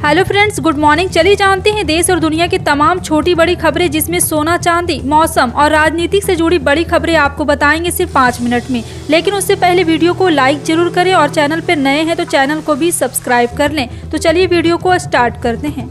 Hello friends, good morning. चलिए जानते हैं देश और दुनिया की तमाम छोटी बड़ी खबरें, जिसमें सोना चांदी, मौसम और राजनीति से जुड़ी बड़ी खबरें आपको बताएंगे सिर्फ 5 मिनट में। लेकिन उससे पहले वीडियो को लाइक जरूर करें और चैनल पर नए हैं तो चैनल को भी सब्सक्राइब कर लें। तो चलिए वीडियो को स्टार्ट करते हैं।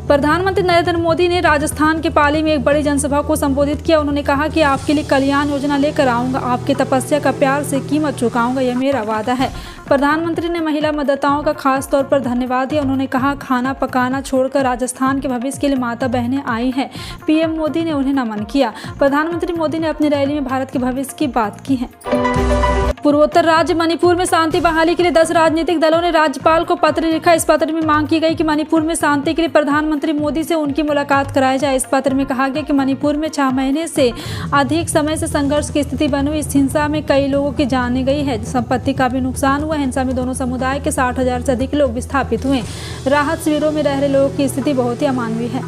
प्रधानमंत्री नरेंद्र मोदी ने राजस्थान के पाली में एक बड़ी जनसभा को संबोधित किया। उन्होंने कहा कि आपके लिए कल्याण योजना लेकर आऊंगा, आपकी तपस्या का प्यार से कीमत चुकाऊंगा, यह मेरा वादा है। प्रधानमंत्री ने महिला मतदाताओं का खास तौर पर धन्यवाद दिया। उन्होंने कहा, खाना पकाना छोड़कर राजस्थान के भविष्य के लिए माता बहनें आई हैं। पीएम मोदी ने उन्हें नमन किया। प्रधानमंत्री मोदी ने अपनी रैली में भारत के भविष्य की बात की है। पूर्वोत्तर राज्य मणिपुर में शांति बहाली के लिए 10 राजनीतिक दलों ने राज्यपाल को पत्र लिखा। इस पत्र में मांग की गई कि मणिपुर में शांति के लिए प्रधानमंत्री मोदी से उनकी मुलाकात कराई जाए। इस पत्र में कहा गया कि मणिपुर में 6 महीने से अधिक समय से संघर्ष की स्थिति बनी हुई। इस हिंसा में कई लोगों की जान गई है, संपत्ति का भी नुकसान हुआ। हिंसा में दोनों समुदाय के 60,000 से अधिक लोग विस्थापित हुए। राहत शिविरों में रह रहे लोगों की स्थिति बहुत ही अमानवीय है।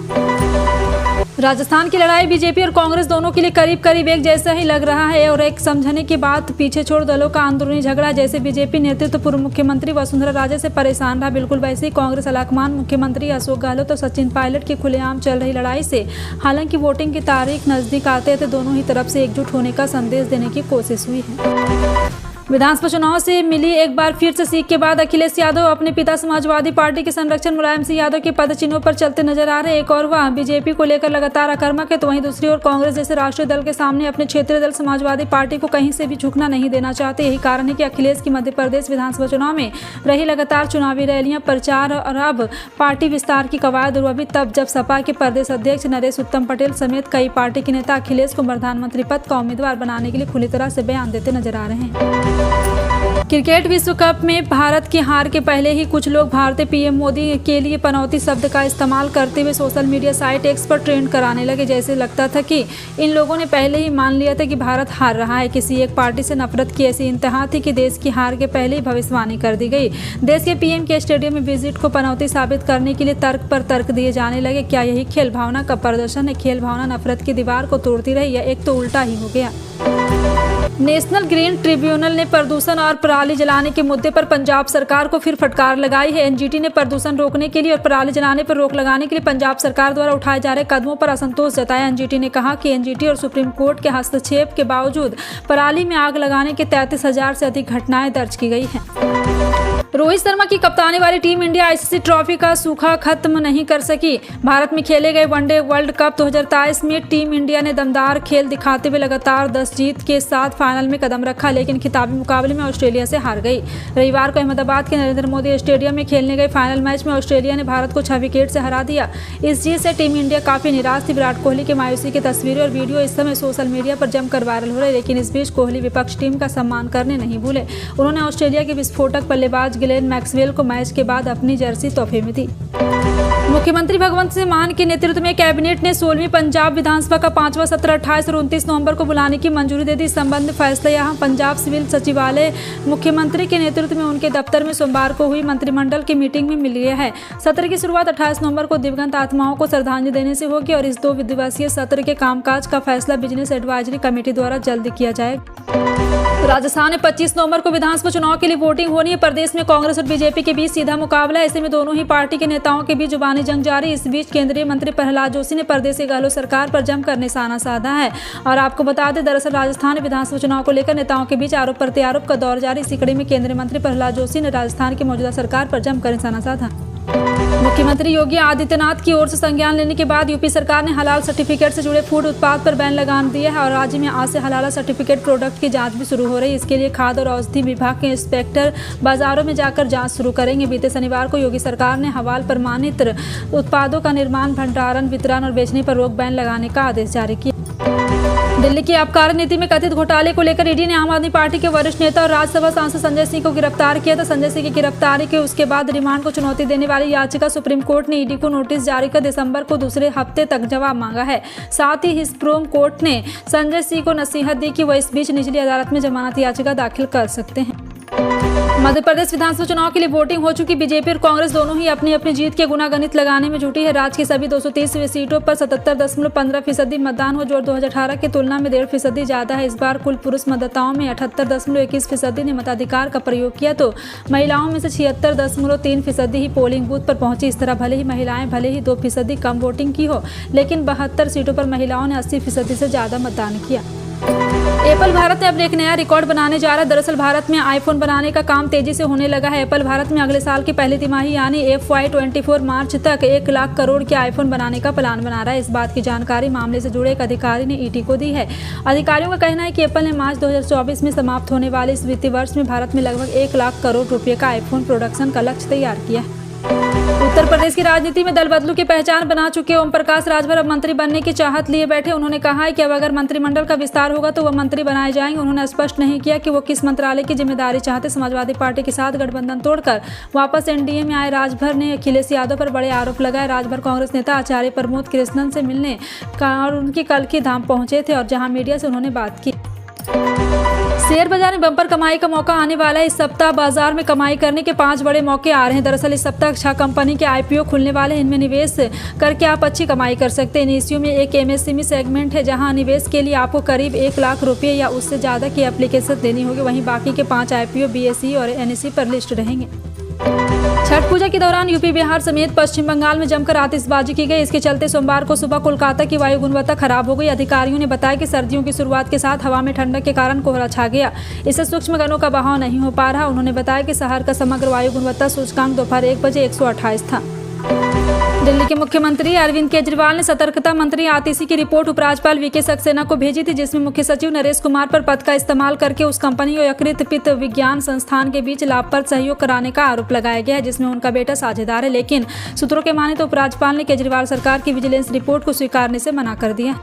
राजस्थान की लड़ाई बीजेपी और कांग्रेस दोनों के लिए करीब करीब एक जैसा ही लग रहा है और एक समझने की बात पीछे छोड़ दलों का अंदरूनी झगड़ा। जैसे बीजेपी नेतृत्व पूर्व मुख्यमंत्री वसुंधरा राजे से परेशान रहा, बिल्कुल वैसे ही कांग्रेस अलाकमान मुख्यमंत्री अशोक गहलोत और सचिन पायलट की खुलेआम चल रही लड़ाई से। हालांकि वोटिंग की तारीख नजदीक आते थे दोनों ही तरफ से एकजुट होने का संदेश देने की कोशिश हुई है। विधानसभा चुनाव से मिली एक बार फिर से सीख के बाद अखिलेश यादव अपने पिता समाजवादी पार्टी के संरक्षक मुलायम सिंह यादव के पद चिन्हों पर चलते नजर आ रहे। एक और वह बीजेपी को लेकर लगातार आक्रामक है, तो वहीं दूसरी ओर कांग्रेस जैसे राष्ट्रीय दल के सामने अपने क्षेत्रीय दल समाजवादी पार्टी को कहीं से भी झुकना नहीं देना चाहते। यही कारण है कि अखिलेश की मध्य प्रदेश विधानसभा चुनाव में रही लगातार चुनावी रैलियां, प्रचार और अब पार्टी विस्तार की कवायद हुई तब जब सपा के प्रदेश अध्यक्ष नरेश उत्तम पटेल समेत कई पार्टी के नेता अखिलेश को प्रधानमंत्री पद का उम्मीदवार बनाने के लिए खुली तरह से बयान देते नजर आ रहे हैं। क्रिकेट विश्व कप में भारत की हार के पहले ही कुछ लोग भारतीय पीएम मोदी के लिए पनौती शब्द का इस्तेमाल करते हुए सोशल मीडिया साइट एक्स पर ट्रेंड कराने लगे। जैसे लगता था कि इन लोगों ने पहले ही मान लिया था कि भारत हार रहा है। किसी एक पार्टी से नफरत की ऐसी इंतहा थी कि देश की हार के पहले ही भविष्यवाणी कर दी गई। देश के पीएम के स्टेडियम में विजिट को पनौती साबित करने के लिए तर्क पर तर्क दिए जाने लगे। क्या यही खेल भावना का प्रदर्शन है? खेल भावना नफरत की दीवार को तोड़ती रही या एक तो उल्टा ही हो गया। नेशनल ग्रीन ट्रिब्यूनल ने प्रदूषण और पराली जलाने के मुद्दे पर पंजाब सरकार को फिर फटकार लगाई है। एनजीटी ने प्रदूषण रोकने के लिए और पराली जलाने पर रोक लगाने के लिए पंजाब सरकार द्वारा उठाए जा रहे कदमों पर असंतोष जताया। एनजीटी ने कहा कि एनजीटी और सुप्रीम कोर्ट के हस्तक्षेप के बावजूद पराली में आग लगाने के 33,000 से अधिक घटनाएं दर्ज की गई हैं। रोहित शर्मा की कप्तानी वाली टीम इंडिया आईसीसी ट्रॉफी का सूखा खत्म नहीं कर सकी। भारत में खेले गए वनडे वर्ल्ड कप 2023 में टीम इंडिया ने दमदार खेल दिखाते हुए लगातार 10 जीत के साथ फाइनल में कदम रखा, लेकिन खिताबी मुकाबले में ऑस्ट्रेलिया से हार गई। रविवार को अहमदाबाद के नरेंद्र मोदी स्टेडियम में खेलने गए फाइनल मैच में ऑस्ट्रेलिया ने भारत को 6 विकेट से हरा दिया। इस जीत से टीम इंडिया काफी निराश थी। विराट कोहली की मायूसी की तस्वीरें और वीडियो इस समय सोशल मीडिया पर जमकर वायरल हो रहे, लेकिन इस बीच कोहली विपक्ष टीम का सम्मान करने नहीं भूले। उन्होंने ऑस्ट्रेलिया के विस्फोटक बल्लेबाज ग्लेन मैक्सवेल को मैच के बाद अपनी जर्सी तोहफे में दी। मुख्यमंत्री भगवंत सिंह मान के नेतृत्व में कैबिनेट ने 16वीं पंजाब विधानसभा का 5वां सत्र 28 और 29 नवंबर को बुलाने की मंजूरी दे दी। इस संबंध में फैसला यहां पंजाब सिविल सचिवालय मुख्यमंत्री के नेतृत्व में उनके दफ्तर में सोमवार को हुई मंत्रिमंडल की मीटिंग में मिल गया है। सत्र की शुरुआत 28 नवंबर को दिवंगत आत्माओं को श्रद्धांजलि देने से होगी और इस 2 दिवसीय सत्र के कामकाज का फैसला बिजनेस एडवाइजरी कमेटी द्वारा जल्द किया जाएगा। राजस्थान में 25 नवंबर को विधानसभा चुनाव के लिए वोटिंग होनी है। प्रदेश में कांग्रेस और बीजेपी के बीच सीधा मुकाबला है। ऐसे में दोनों ही पार्टी के नेताओं के बीच जुबानी जंग जारी। इस बीच केंद्रीय मंत्री प्रहलाद जोशी ने प्रदेश की गहलोत सरकार पर जमकर निशाना साधा है। और आपको बता दें, दरअसल राजस्थान विधानसभा चुनाव को लेकर नेताओं के बीच आरोप प्रत्यारोप का दौर जारी। इसी कड़ी में केंद्रीय मंत्री प्रहलाद जोशी ने राजस्थान की मौजूदा सरकार पर जमकर निशाना साधा। मुख्यमंत्री योगी आदित्यनाथ की ओर से संज्ञान लेने के बाद यूपी सरकार ने हलाल सर्टिफिकेट से जुड़े फूड उत्पाद पर बैन लगा दिया है और राज्य में आज से हलाल सर्टिफिकेट प्रोडक्ट की जांच भी शुरू हो रही है। इसके लिए खाद्य और औषधि विभाग के इंस्पेक्टर बाजारों में जाकर जांच शुरू करेंगे। बीते शनिवार को योगी सरकार ने हवाल प्रमाणित उत्पादों का निर्माण, भंडारण, वितरण और बेचने पर रोक बैन लगाने का आदेश जारी किया। दिल्ली की आबकारी नीति में कथित घोटाले को लेकर ईडी ने आम आदमी पार्टी के वरिष्ठ नेता और राज्यसभा सांसद संजय सिंह को गिरफ्तार किया था। संजय सिंह की गिरफ्तारी के उसके बाद रिमांड को चुनौती देने वाली याचिका सुप्रीम कोर्ट ने ईडी को नोटिस जारी कर दिसंबर को दूसरे हफ्ते तक जवाब मांगा है। साथ ही सुप्रीम कोर्ट ने संजय सिंह को नसीहत दी कि वह इस बीच निचली अदालत में जमानत याचिका दाखिल कर सकते हैं। मध्य प्रदेश विधानसभा चुनाव के लिए वोटिंग हो चुकी। बीजेपी और कांग्रेस दोनों ही अपनी अपनी जीत के गुनागणित लगाने में जुटी है। राज्य की सभी 230 सीटों पर 77.15% मतदान हो, जो 2018 की तुलना में 1.5% ज्यादा है। इस बार कुल पुरुष मतदाताओं में 78.21% ने मताधिकार का प्रयोग किया, तो महिलाओं में से 76.3% ही पोलिंग बूथ पर पहुंची। इस तरह भले ही महिलाएं भले ही 2% कम वोटिंग की हो, लेकिन 72 सीटों पर महिलाओं ने 80% से ज्यादा मतदान किया। एप्पल भारत में अब एक नया रिकॉर्ड बनाने जा रहा है। दरअसल भारत में आईफोन बनाने का काम तेजी से होने लगा है। एप्पल भारत में अगले साल की पहली तिमाही यानी FY24 मार्च तक 1 लाख करोड़ के आईफोन बनाने का प्लान बना रहा है। इस बात की जानकारी मामले से जुड़े एक अधिकारी ने ET को दी है। अधिकारियों का कहना है कि एप्पल ने मार्च 2024 में समाप्त होने वाले इस वित्तीय वर्ष में भारत में लगभग 1 लाख करोड़ रुपये का आईफोन प्रोडक्शन का लक्ष्य तैयार किया है। उत्तर प्रदेश की राजनीति में दल बदलू की पहचान बना चुके ओम प्रकाश राजभर अब मंत्री बनने की चाहत लिए बैठे। उन्होंने कहा है कि अब अगर मंत्रिमंडल का विस्तार होगा तो वह मंत्री बनाए जाएंगे। उन्होंने स्पष्ट नहीं किया कि वो किस मंत्रालय की जिम्मेदारी चाहते। समाजवादी पार्टी के साथ गठबंधन तोड़कर वापस NDA में आए राजभर ने अखिलेश यादव पर बड़े आरोप लगाए। राजभर कांग्रेस नेता आचार्य प्रमोद कृष्णन से मिलने और उनकी कल्की धाम पहुंचे थे, और जहां मीडिया से उन्होंने बात की। शेयर बाजार में बम्पर कमाई का मौका आने वाला है। इस सप्ताह बाजार में कमाई करने के 5 बड़े मौके आ रहे हैं। दरअसल इस सप्ताह 6 कंपनी के IPO खुलने वाले हैं। इनमें निवेश करके आप अच्छी कमाई कर सकते हैं। इन इश्यू में एक MSME सेगमेंट है, जहां निवेश के लिए आपको करीब 1 लाख रुपये या उससे ज़्यादा की एप्लीकेशन देनी होगी। वहीं बाकी के 5 IPO BSE और NSE पर लिस्ट रहेंगे। छठ पूजा के दौरान यूपी, बिहार समेत पश्चिम बंगाल में जमकर आतिशबाजी की गई। इसके चलते सोमवार को सुबह कोलकाता की वायु गुणवत्ता खराब हो गई। अधिकारियों ने बताया कि सर्दियों की शुरुआत के साथ हवा में ठंडक के कारण कोहरा छा गया। इससे सूक्ष्म कणों का बहाव नहीं हो पा रहा। उन्होंने बताया कि शहर का समग्र वायु गुणवत्ता सूचकांक दोपहर 1 बजे 128 था। दिल्ली के मुख्यमंत्री अरविंद केजरीवाल ने सतर्कता मंत्री आतिशी की रिपोर्ट उपराज्यपाल VK सक्सेना को भेजी थी, जिसमें मुख्य सचिव नरेश कुमार पर पद का इस्तेमाल करके उस कंपनी और यकृत विज्ञान संस्थान के बीच लाभप्रद सहयोग कराने का आरोप लगाया गया है, जिसमें उनका बेटा साझेदार है। लेकिन सूत्रों के माने तो उपराज्यपाल ने केजरीवाल सरकार की विजिलेंस रिपोर्ट को स्वीकारने से मना कर दिया।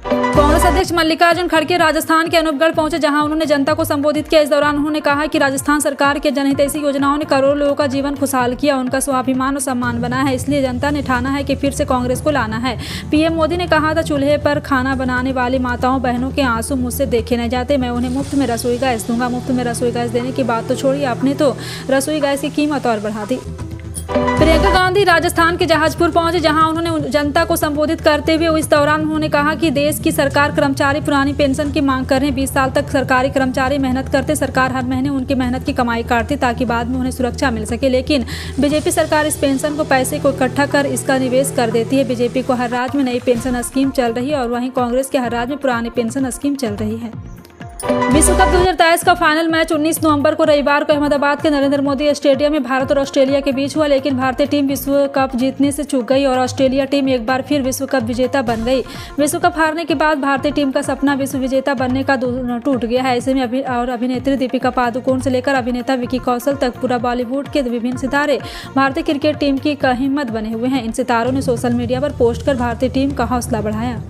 कांग्रेस अध्यक्ष मल्लिकार्जुन खड़गे राजस्थान के अनूपगढ़ पहुंचे, जहां उन्होंने जनता को संबोधित किया। इस दौरान उन्होंने कहा कि राजस्थान सरकार के जनहितैषी योजनाओं ने करोड़ों लोगों का जीवन खुशहाल किया, उनका स्वाभिमान और सम्मान बना है। इसलिए जनता ने ठाना है कि फिर से कांग्रेस को लाना है। PM मोदी ने कहा था, चूल्हे पर खाना बनाने वाली माताओं बहनों के आंसू मुझसे देखे नहीं जाते। मैं उन्हें मुफ्त में रसोई गैस दूंगा। मुफ्त में रसोई गैस देने की बात तो छोड़िए, आपने तो रसोई गैस की कीमत और बढ़ा दी। प्रियंका गांधी राजस्थान के जहाजपुर पहुंचे, जहां उन्होंने जनता को संबोधित करते हुए इस दौरान उन्होंने कहा कि देश की सरकार कर्मचारी पुरानी पेंशन की मांग कर रहे हैं। 20 साल तक सरकारी कर्मचारी मेहनत करते, सरकार हर महीने उनकी मेहनत की कमाई काटती ताकि बाद में उन्हें सुरक्षा मिल सके। लेकिन बीजेपी सरकार इस पेंशन को पैसे को इकट्ठा कर इसका निवेश कर देती है। बीजेपी को हर राज्य में नई पेंशन स्कीम चल रही है, और वहीं कांग्रेस के हर राज्य में पुरानी पेंशन स्कीम चल रही है। विश्व कप 2023 का फाइनल मैच 19 नवंबर को रविवार को अहमदाबाद के नरेंद्र मोदी स्टेडियम में भारत और ऑस्ट्रेलिया के बीच हुआ, लेकिन भारतीय टीम विश्व कप जीतने से चूक गई और ऑस्ट्रेलिया टीम एक बार फिर विश्व कप विजेता बन गई। विश्व कप हारने के बाद भारतीय टीम का सपना विश्व विजेता बनने का टूट गया है। ऐसे में अभिनेत्री दीपिका पादुकोण से लेकर अभिनेता विकी कौशल तक पूरा बॉलीवुड के विभिन्न सितारे भारतीय क्रिकेट टीम की हिम्मत बने हुए हैं। इन सितारों ने सोशल मीडिया पर पोस्ट कर भारतीय टीम का हौसला बढ़ाया।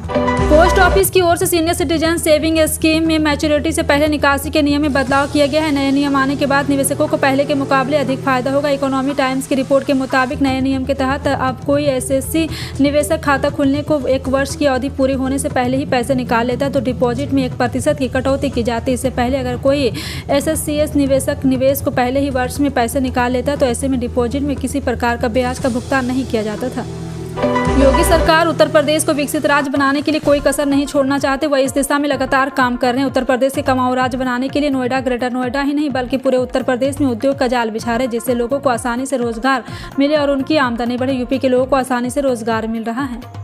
पोस्ट ऑफिस की ओर से सीनियर सिटीजन सेविंग स्कीम में मैच्योरिटी से पहले निकासी के नियम में बदलाव किया गया है। नए नियम आने के बाद निवेशकों को पहले के मुकाबले अधिक फायदा होगा। इकोनॉमी टाइम्स की रिपोर्ट के मुताबिक नए नियम के तहत अब कोई SSC निवेशक खाता खुलने को 1 वर्ष की अवधि पूरी होने से पहले ही पैसे निकाल लेता है, तो डिपॉजिट में 1% की कटौती की जाती है। इससे पहले अगर कोई SSCS निवेशक निवेश को पहले ही वर्ष में पैसे निकाल लेता है, तो ऐसे में डिपॉजिट में किसी प्रकार का ब्याज का भुगतान नहीं किया जाता था। योगी सरकार उत्तर प्रदेश को विकसित राज्य बनाने के लिए कोई कसर नहीं छोड़ना चाहते। वह इस दिशा में लगातार काम कर रहे हैं। उत्तर प्रदेश के कमाऊ राज्य बनाने के लिए नोएडा, ग्रेटर नोएडा ही नहीं बल्कि पूरे उत्तर प्रदेश में उद्योग का जाल बिछा रहे, जिससे लोगों को आसानी से रोजगार मिले और उनकी आमदनी बढ़े। यूपी के लोगों को आसानी से रोजगार मिल रहा है।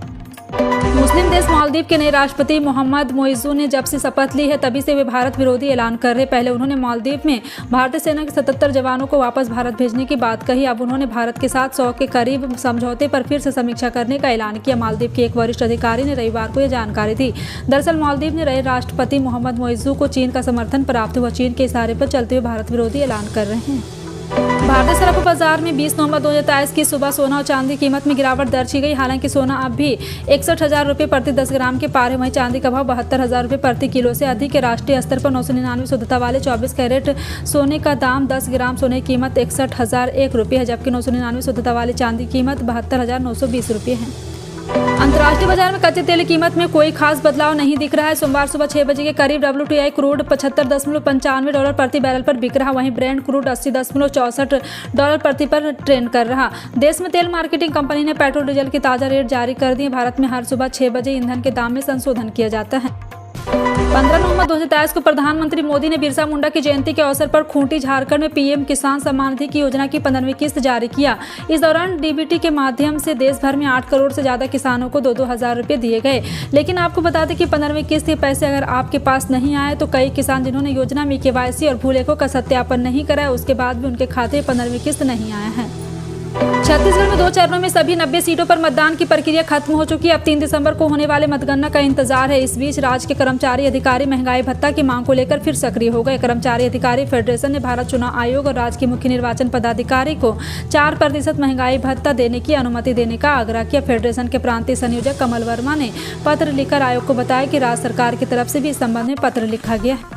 मुस्लिम देश मालदीव के नए राष्ट्रपति मोहम्मद मोइज़ू ने जब से शपथ ली है, तभी से वे भारत विरोधी ऐलान कर रहे। पहले उन्होंने मालदीव में भारतीय सेना के 77 जवानों को वापस भारत भेजने की बात कही। अब उन्होंने भारत के साथ 100 के करीब समझौते पर फिर से समीक्षा करने का ऐलान किया। मालदीव के एक वरिष्ठ अधिकारी ने रविवार को यह जानकारी दी। दरअसल मालदीव में नए राष्ट्रपति मोहम्मद मोइज़ू को चीन का समर्थन प्राप्त हुआ। चीन के इशारे पर चलते हुए भारत विरोधी ऐलान कर रहे हैं। भारतीय सराफा बाजार में 20 नवंबर 2023 की सुबह सोना और चांदी की कीमत में गिरावट दर्ज की गई। हालांकि सोना अब भी 61,000 रुपये प्रति 10 ग्राम के पार है। वहीं चांदी का भाव 72,000 रुपये प्रति किलो से अधिक है। राष्ट्रीय स्तर पर 999 शुद्धता वाले 24 कैरेट सोने का दाम 10 ग्राम सोने की कीमत 61,001 रुपये है, जबकि 999 शुद्धता वाली चांदी की कीमत 72,920 रुपये है। अंतर्राष्ट्रीय बाजार में कच्चे तेल की कीमत में कोई खास बदलाव नहीं दिख रहा है। सोमवार सुबह 6 बजे के करीब WTI क्रूड $75.95 प्रति बैरल पर बिक रहा, वहीं ब्रेंट क्रूड $80.64 प्रति पर ट्रेंड कर रहा। देश में तेल मार्केटिंग कंपनी ने पेट्रोल डीजल की ताज़ा रेट जारी कर दिए। भारत में हर सुबह 6 बजे ईंधन के दाम में संशोधन किया जाता है। 15 नवंबर 2023 को प्रधानमंत्री मोदी ने बिरसा मुंडा की जयंती के अवसर पर खूंटी झारखंड में पीएम किसान सम्मान निधि की योजना की 15वीं किस्त जारी किया। इस दौरान डीबीटी के माध्यम से देश भर में 8 करोड़ से ज्यादा किसानों को 2-2 हजार रुपये दिए गए। लेकिन आपको बता दें कि 15वीं किस्त के पैसे अगर आपके पास नहीं आए तो कई किसान जिन्होंने योजना में KYC और भूलेखों का सत्यापन नहीं कराया, उसके बाद भी उनके खाते 15वीं किस्त नहीं आया है। छत्तीसगढ़ में 2 चरणों में सभी 90 सीटों पर मतदान की प्रक्रिया खत्म हो चुकी है। अब 3 दिसंबर को होने वाले मतगणना का इंतजार है। इस बीच राज्य के कर्मचारी अधिकारी महंगाई भत्ता की मांग को लेकर फिर सक्रिय हो गए। कर्मचारी अधिकारी फेडरेशन ने भारत चुनाव आयोग और राज्य के मुख्य निर्वाचन पदाधिकारी को 4% महंगाई भत्ता देने की अनुमति देने का आग्रह किया। फेडरेशन के प्रांतीय संयोजक कमल वर्मा ने पत्र लिखकर आयोग को बताया कि राज्य सरकार की तरफ से भी इस संबंध में पत्र लिखा गया है।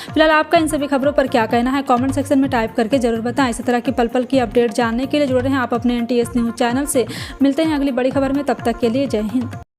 फिलहाल आपका इन सभी खबरों पर क्या कहना है, कमेंट सेक्शन में टाइप करके जरूर बताएं। इसी तरह की पल पल की अपडेट जानने के लिए जुड़े रहें आप अपने NTS न्यूज़ चैनल से। मिलते हैं अगली बड़ी खबर में, तब तक के लिए जय हिंद।